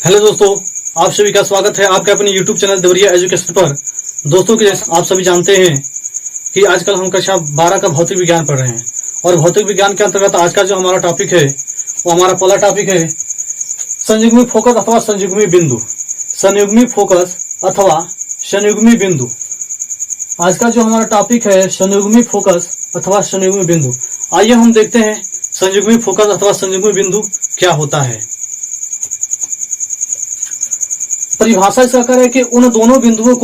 Hello दोस्तों, आप सभी का स्वागत है आपके अपने YouTube चैनल देवरिया एजुकेशन पर। दोस्तों की आप सभी जानते हैं कि आजकल हम कक्षा 12 का भौतिक विज्ञान पढ़ रहे हैं और भौतिक विज्ञान के अंतर्गत आज का जो हमारा टॉपिक है वो हमारा पहला टॉपिक है संयुग्मी फोकस अथवा संयुग्मी बिंदु। संयुग्मी फोकस अथवा संयुग्मी बिंदु। आज का जो हमारा टॉपिक है संयुग्मी फोकस अथवा संयुग्मी बिंदु। आइए हम देखते हैं संयुग्मी फोकस अथवा संयुग्मी बिंदु क्या होता है। परिभाषा इस प्रकार है कि उन दोनों बिंदुओं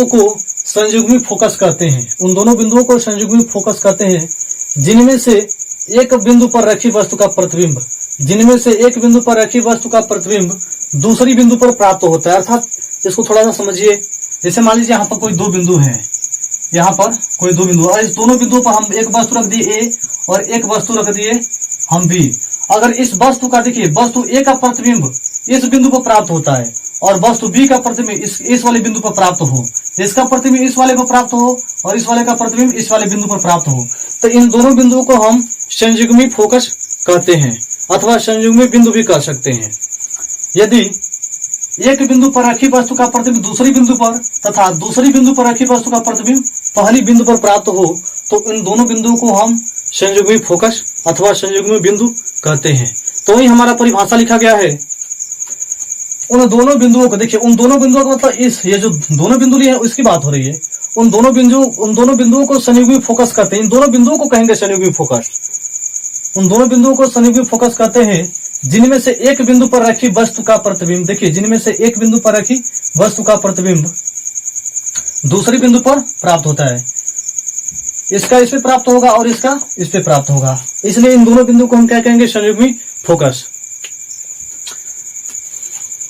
को संयुग्मी फोकस कहते हैं। उन दोनों बिंदुओं को संयुग्मी फोकस कहते हैं जिनमें से एक बिंदु पर रखी वस्तु का प्रतिबिंब दूसरी बिंदु पर प्राप्त होता है। अर्थात इसको थोड़ा सा समझिए। जैसे मान लीजिए यहाँ पर कोई दो बिंदु हैं, यहाँ पर कोई दो बिंदु, और इस दोनों बिंदुओं पर हम एक वस्तु रख दिए ए और एक वस्तु रख दिए हम बी। अगर इस वस्तु का देखिए, वस्तु ए का प्रतिबिंब इस बिंदु पर प्राप्त होता है और वस्तु बी का प्रतिबिंब इस वाले बिंदु पर प्राप्त हो, इसका प्रतिबिंब इस वाले पर प्राप्त हो और इस वाले का प्रतिबिंब इस वाले बिंदु पर प्राप्त हो, तो इन दोनों बिंदुओं को हम संयुग्मी फोकस कहते हैं अथवा संयुग्मी बिंदु भी कह सकते हैं। यदि एक बिंदु पर रखी वस्तु का प्रतिबिंब दूसरी बिंदु पर तथा दूसरी बिंदु पर रखी वस्तु का प्रतिबिंब पहली बिंदु पर प्राप्त हो तो इन दोनों बिंदुओं को हम संयुग्मी फोकस अथवा संयुग्मी बिंदु कहते हैं। तो वही हमारा परिभाषा लिखा गया है। उन दोनों बिंदुओं को देखिए, उन दोनों बिंदुओं का मतलब ये जो दोनों बिंदु लिए हैं उसकी बात हो रही है। उन दोनों बिंदुओं को संयुग्मी फोकस कहते हैं। इन दोनों बिंदुओं को कहेंगे संयुग्मी फोकस। उन दोनों बिंदुओं को संयुग्मी फोकस कहते हैं जिनमें से एक बिंदु पर रखी वस्तु का प्रतिबिंब, देखिए जिनमें से एक बिंदु पर रखी वस्तु का प्रतिबिंब दूसरी बिंदु पर प्राप्त होता है। इसका इस पे प्राप्त होगा और इसका इस पे प्राप्त होगा, इसलिए इन दोनों बिंदु को हम क्या कहेंगे, संयुग्मी फोकस।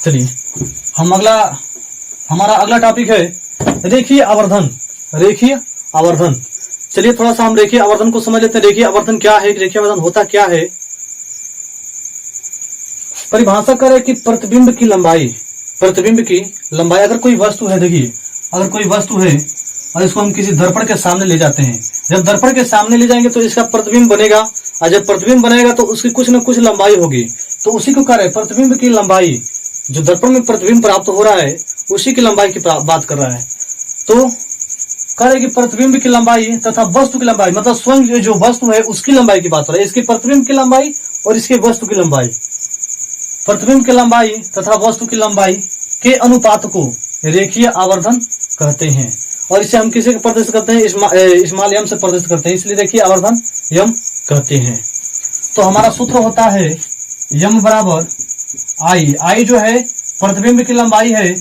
चलिए हमारा अगला टॉपिक है रेखीय आवर्धन। रेखीय आवर्धन, चलिए थोड़ा सा हम रेखीय आवर्धन को समझ लेते हैं। रेखीय आवर्धन क्या है, रेखीय आवर्धन होता क्या है। परिभाषा करे कि प्रतिबिंब की लंबाई। अगर कोई वस्तु है, देखिए अगर कोई वस्तु है और इसको हम किसी दर्पण के सामने ले जाते हैं, जब दर्पण के सामने ले जाएंगे तो इसका प्रतिबिंब बनेगा और जब प्रतिबिंब बनेगा तो उसकी कुछ न कुछ लंबाई होगी। तो उसी को कह रहे हैं प्रतिबिंब की लंबाई। जो दर्पण में प्रतिबिंब प्राप्त हो रहा है उसी की लंबाई की बात कर रहा है। तो कह रहे कि प्रतिबिंब की लंबाई तथा वस्तु की लंबाई, मतलब स्वयं जो वस्तु है उसकी लंबाई की बात हो रही है। इसकी प्रतिबिंब की लंबाई और इसके वस्तु की लंबाई, प्रतिबिंब की लंबाई तथा वस्तु की लंबाई के अनुपात को रेखीय आवर्धन कहते हैं। और इसे हम किसी को प्रदर्शित करते हैं, स्मॉल एम से प्रदर्शित करते हैं, इसलिए रेखीय आवर्धन यम कहते हैं। तो हमारा सूत्र होता है यम बराबर आई जो है प्रतिबिंब की लंबाई है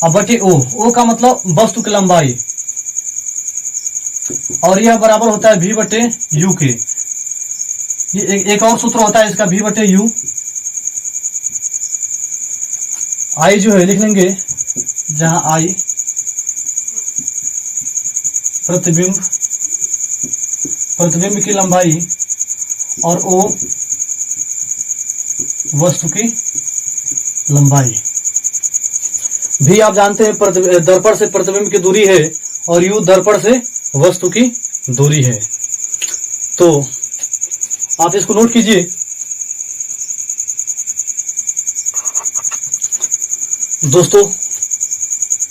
अब बटे ओ का मतलब वस्तु की लंबाई, और यह बराबर होता है भी बटे यू के। ये एक और सूत्र होता है इसका, भी बटे यू। आई जो है लिख लेंगे, जहां आई प्रतिबिंब की लंबाई और ओ वस्तु की लंबाई। भी आप जानते हैं दर्पण से प्रतिबिंब की दूरी है और यू दर्पण से वस्तु की दूरी है। तो आप इसको नोट कीजिए। दोस्तों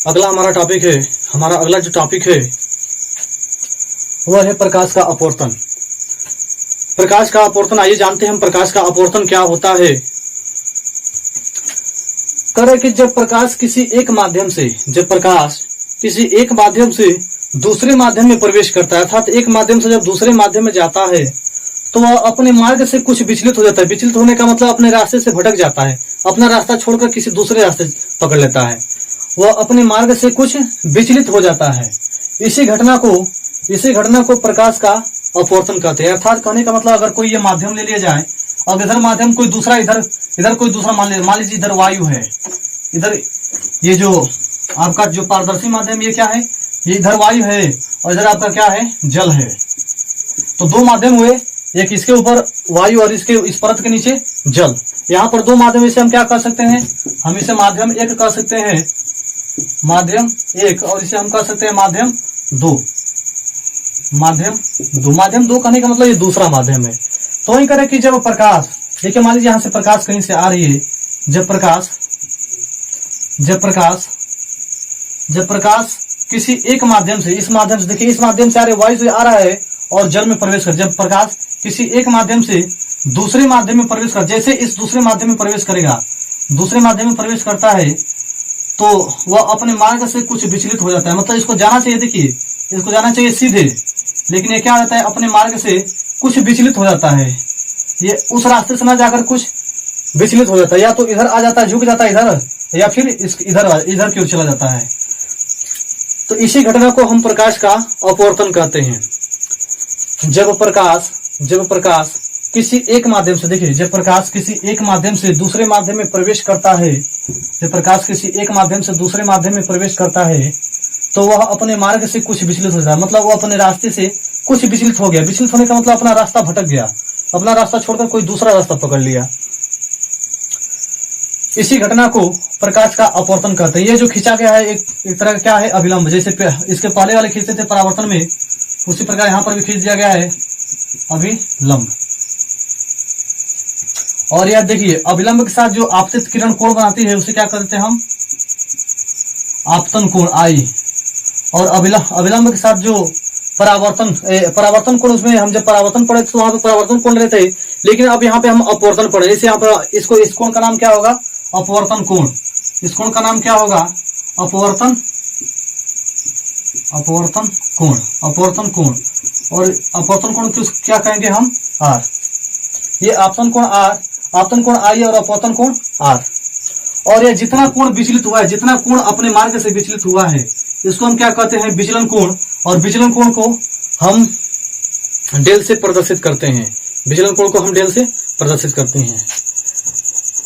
अगला हमारा टॉपिक है, हमारा अगला जो टॉपिक है वह है प्रकाश का अपवर्तन। प्रकाश का अपवर्तन, आइए जानते हैं हम प्रकाश का अपवर्तन क्या होता है। करें कि जब प्रकाश किसी एक माध्यम से दूसरे माध्यम में प्रवेश करता है, अर्थात एक माध्यम से जब दूसरे माध्यम में जाता है तो वह अपने मार्ग से कुछ विचलित हो जाता है। विचलित होने का मतलब अपने रास्ते से भटक जाता है, अपना रास्ता छोड़कर किसी दूसरे रास्ते पकड़ लेता है। वह अपने मार्ग से कुछ विचलित हो जाता है। इसी घटना को प्रकाश का अपवर्तन कहते हैं। अर्थात कहने का मतलब अगर कोई ये माध्यम ले लिया जाए और इधर माध्यम कोई दूसरा, इधर कोई दूसरा मान लीजिए इधर वायु है, इधर ये जो आपका जो पारदर्शी माध्यम ये क्या है, ये इधर वायु है और इधर आपका क्या है, जल है। तो दो माध्यम हुए, एक इसके ऊपर वायु और इसके इस परत के नीचे जल। यहाँ पर दो माध्यम, इसे हम क्या कर सकते हैं, हम इसे माध्यम एक कह सकते हैं, माध्यम एक, और इसे हम कह सकते हैं माध्यम दो। माध्यम दो कहने का मतलब ये दूसरा माध्यम है। तो वही करें कि जब प्रकाश, देखिए मान लीजिए यहाँ से प्रकाश कहीं से आ रही है, जब प्रकाश किसी एक माध्यम से, इस माध्यम से, देखिए इस माध्यम से वायु से आ रहा है और जल में प्रवेश कर, जब प्रकाश किसी एक माध्यम से दूसरे माध्यम में प्रवेश कर, जैसे इस दूसरे माध्यम में प्रवेश करेगा, दूसरे माध्यम में प्रवेश करता है तो वह अपने मार्ग से कुछ विचलित हो जाता है। मतलब इसको जाना चाहिए, देखिए इसको जाना चाहिए सीधे, लेकिन ये क्या हो जाता है, अपने मार्ग से कुछ विचलित हो जाता है। ये उस रास्ते से ना जाकर कुछ विचलित हो जाता है, या तो इधर आ जाता है, झुक जाता है इधर, या फिर इधर की ओर चला जाता है। तो इसी घटना को हम प्रकाश का अपवर्तन कहते हैं। जब प्रकाश किसी एक माध्यम से, देखिए जब प्रकाश किसी एक माध्यम से दूसरे माध्यम में प्रवेश करता है, जब प्रकाश किसी एक माध्यम से दूसरे माध्यम में प्रवेश करता है तो वह अपने मार्ग से कुछ विचलित हो जाता है। मतलब वो अपने रास्ते से कुछ विचलित हो गया। विचलित होने का मतलब अपना रास्ता भटक गया, अपना रास्ता छोड़कर कोई दूसरा रास्ता पकड़ लिया। इसी घटना को प्रकाश का अपवर्तन कहते हैं। ये जो खींचा गया है एक तरह का क्या है, अभिलंब। जैसे इसके पहले वाले खींचते थे परावर्तन में, उसी प्रकार यहाँ पर भी खींच दिया गया है अभिलंब। और यह देखिए अभिलंब के साथ जो आपतित किरण कोण बनाती है उसे क्या कहते हैं हम, आपतन कोण आई। और अभिलंब के साथ जो परावर्तन कोण, उसमें हम जब परावर्तन पढ़े तो वहां पे परावर्तन कोण लेते हैं, लेकिन अब यहाँ पे हम अपवर्तन पढ़े। इसे यहाँ पर इस कोण का नाम क्या होगा, अपवर्तन कोण। इस कोण का नाम क्या होगा, अपवर्तन कोण। और अपवर्तन कोण क्या कहेंगे हम, आर। ये आपतन कोण आर, आपतन कोण आई और अपवर्तन कोण आर। और ये जितना कोण विचलित हुआ है, जितना कोण अपने मार्ग से विचलित हुआ है, इसको हम क्या कहते हैं, विचलन कोण। और विचलन कोण को हम डेल से प्रदर्शित करते हैं। विचलन कोण को हम डेल से प्रदर्शित करते हैं।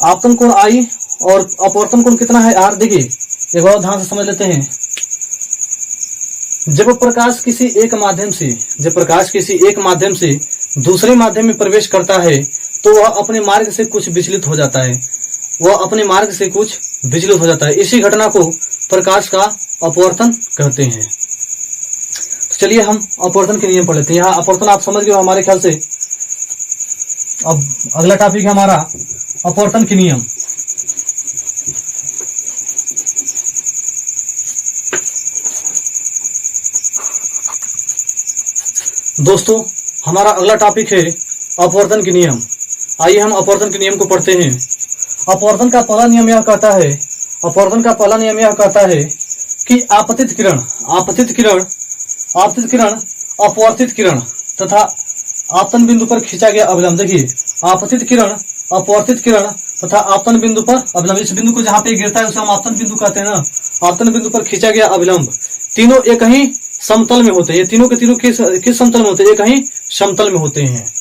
आपतन कोण आई और अपवर्तन कोण कितना है, आर। देखिए एक बार ध्यान से समझ लेते हैं। जब प्रकाश किसी एक माध्यम से दूसरे माध्यम में प्रवेश करता है तो वह अपने मार्ग से कुछ विचलित हो जाता है, इसी घटना को प्रकाश का अपवर्तन कहते हैं। तो चलिए हम अपवर्तन के नियम पढ़ लेते हैं। यहाँ अपवर्तन आप समझ गए हमारे ख्याल से। अब अगला टॉपिक है हमारा अपवर्तन के नियम। दोस्तों हमारा अगला टॉपिक है अपवर्तन के नियम। आइए हम अपवर्तन के नियम को पढ़ते हैं। अपवर्तन का पहला नियम यह कहता है कि आपतित किरण तथा आपतन बिंदु पर खींचा गया अभिलंब। देखिए आपतित किरण, अपवर्तित किरण तथा आपतन बिंदु पर अभिलंब। इस बिंदु को जहां पे गिरता है उसे हम आपतन बिंदु कहते हैं ना। आपतन बिंदु पर खींचा गया अभिलंब, तीनों एक ही समतल में होते हैं। ये तीनों के तीनों किस समतल में होते हैं, एक ही समतल में होते हैं।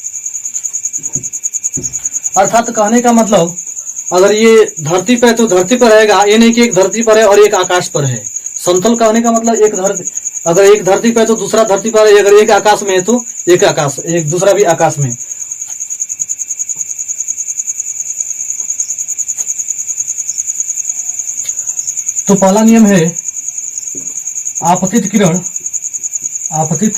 अर्थात कहने का मतलब, अगर ये धरती पर है तो धरती पर रहेगा, ये नहीं कि एक धरती पर है और एक आकाश पर है। समतल कहने का मतलब अगर एक धरती पर है तो दूसरा धरती पर है, अगर एक आकाश में है तो एक दूसरा भी आकाश में। तो पहला नियम है आपतित किरण, अपवर्तित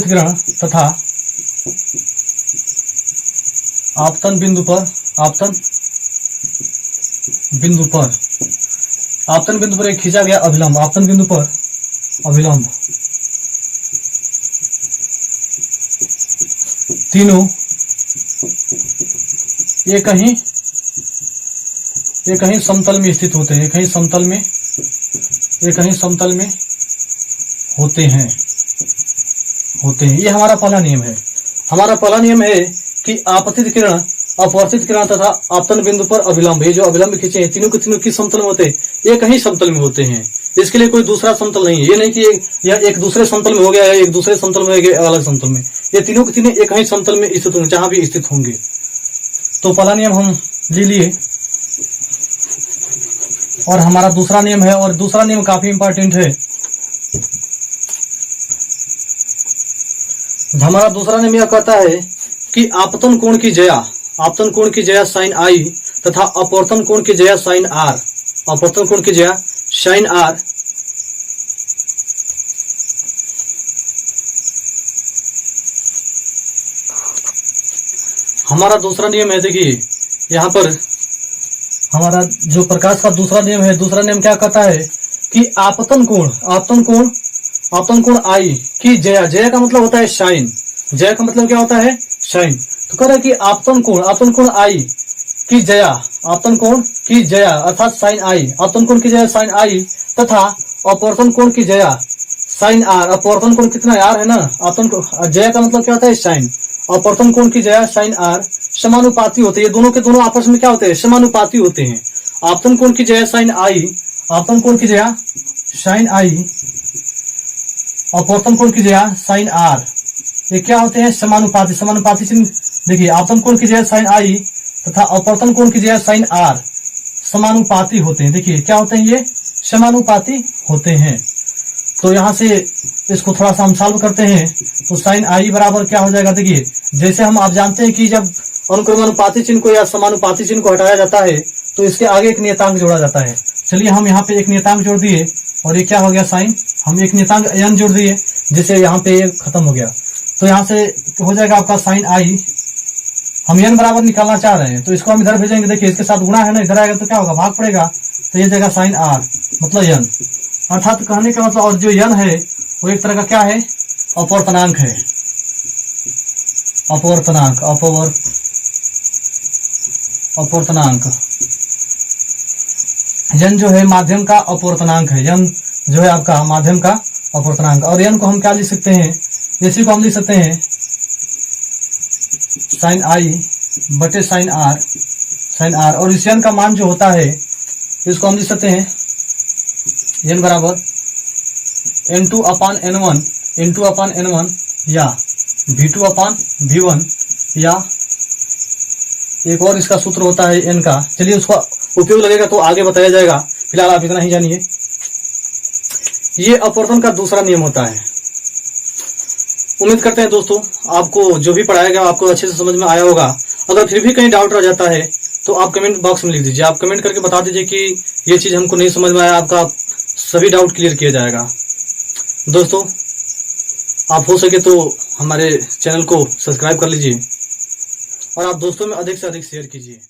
किरण तथा आपतन बिंदु पर एक खींचा गया अभिलंब। आपतन बिंदु पर अभिलंब, तीनों एक ही समतल में स्थित होते हैं, एक ही समतल में होते हैं। ये हमारा पहला नियम है। हमारा पहला नियम है कि आपतित किरण, अपवर्तित किरण तथा आपतन बिंदु पर अभिलंब, ये जो अभिलंब खींचे हैं तीनों के तीनों किस समतल में होते हैं, एक ही समतल में होते हैं। इसके लिए कोई दूसरा समतल नहीं है। ये नहीं कि यह एक दूसरे समतल में हो गया है, एक दूसरे समतल में हो गया, अलग समतल में। ये तीनों के तीनों एक ही समतल में स्थित होंगे, जहां भी स्थित होंगे। तो पहला नियम हम ले लिए। और हमारा दूसरा नियम है, और दूसरा नियम काफी इंपॉर्टेंट है। हमारा दूसरा नियम यह कहता है कि आपतन कोण की जया साइन आई तथा अपवर्तन कोण की जया साइन आर। अपवर्तन कोण की जया साइन आर हमारा दूसरा नियम है, देखिए यहाँ पर हमारा जो प्रकाश का दूसरा नियम है, दूसरा नियम क्या कहता है कि आपतन कोण आई की जया, जया का मतलब होता है शाइन, जया का मतलब क्या होता है शाइन। तो कह रहा है कि आपतन कोण आई की जया, आपतन कोण की जया अर्थात साइन आई, आपतन कोण की जया साइन आई तथा अपवर्तन कोण की जया साइन आर। अपवर्तन कोण कितना आर है ना, आपतन जया का मतलब क्या होता है साइन, अपवर्तन कोण की जया साइन आर समानुपाती होते हैं। ये दोनों के दोनों आपस में क्या होते हैं, समानुपाती होते हैं। आपतन कोण की जया साइन आई, आपतन कोण की जया साइन आई, अपवर्तन कोण की जया साइन आर, ये क्या होते हैं, समानुपाती। समानुपाती चिन्ह देखिए, आपतन कोण की जया साइन आई तथा अपवर्तन कोण की जया साइन आर समानुपाती होते हैं। देखिए क्या होते हैं, ये समानुपाती होते हैं। तो यहां से इसको थोड़ा सा हम सॉल्व करते हैं। तो साइन आई बराबर क्या हो जाएगा, देखिए जैसे आप जानते हैं कि जब अनुक्रमानुपाती चिन्ह को या समानुपाती चिन्ह को हटाया जाता है तो इसके आगे एक नियतांक जोड़ा जाता है। चलिए हम यहाँ पे एक नियतांक जोड़ दिए और ये क्या हो गया साइन, हम एक नियतांक n जोड़ दिए जिससे यहाँ पे ये खत्म हो गया। तो यहाँ से हो जाएगा आपका साइन आई, हम n बराबर निकालना चाह रहे हैं तो इसको हम इधर भेजेंगे। देखिए इसके साथ गुणा है ना, इधर आएगा तो क्या होगा, भाग पड़ेगा, तो ये जाएगा साइन आर मतलब n, अर्थात कहने का मतलब, और जो n है वो एक तरह का क्या है, अपवर्तनांक है, अपवर्तनांक, अपवर्तनांक। n जो है माध्यम का अपवर्तनांक है, n जो है आपका माध्यम का अपवर्तनांक। और n को हम क्या लिख सकते हैं, इसी को हम लिख सकते हैं साइन आई बटे साइन आर, और इस n का मान जो होता है इसको हम लिख सकते हैं n बराबर n2 अपान n1 या v2 अपान v1, या एक और इसका सूत्र होता है n का, चलिए उसका उपयोग लगेगा तो आगे बताया जाएगा, फिलहाल आप इतना ही जानिए। ये अपवर्तन का दूसरा नियम होता है। उम्मीद करते हैं दोस्तों आपको जो भी पढ़ाया गया आपको अच्छे से समझ में आया होगा। अगर फिर भी कहीं डाउट रह जाता है तो आप कमेंट बॉक्स में लिख दीजिए, आप कमेंट करके बता दीजिए कि ये चीज हमको नहीं समझ में आया, आपका सभी डाउट क्लियर किया जाएगा। दोस्तों आप हो सके तो हमारे चैनल को सब्सक्राइब कर लीजिए और आप दोस्तों में अधिक से अधिक शेयर कीजिए।